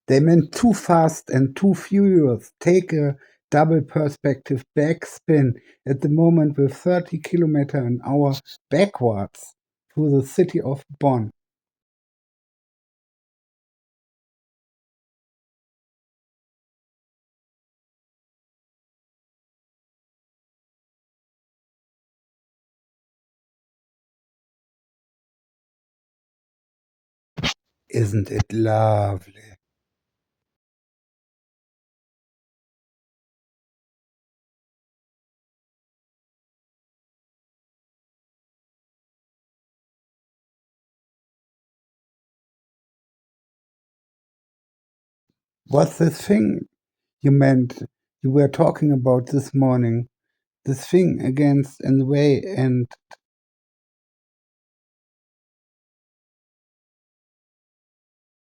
They meant too fast and too furious. Take a double perspective backspin at the moment with 30 kilometers an hour backwards through the city of Bonn. Isn't it lovely? What's this thing you meant you were talking about this morning? This thing against and way and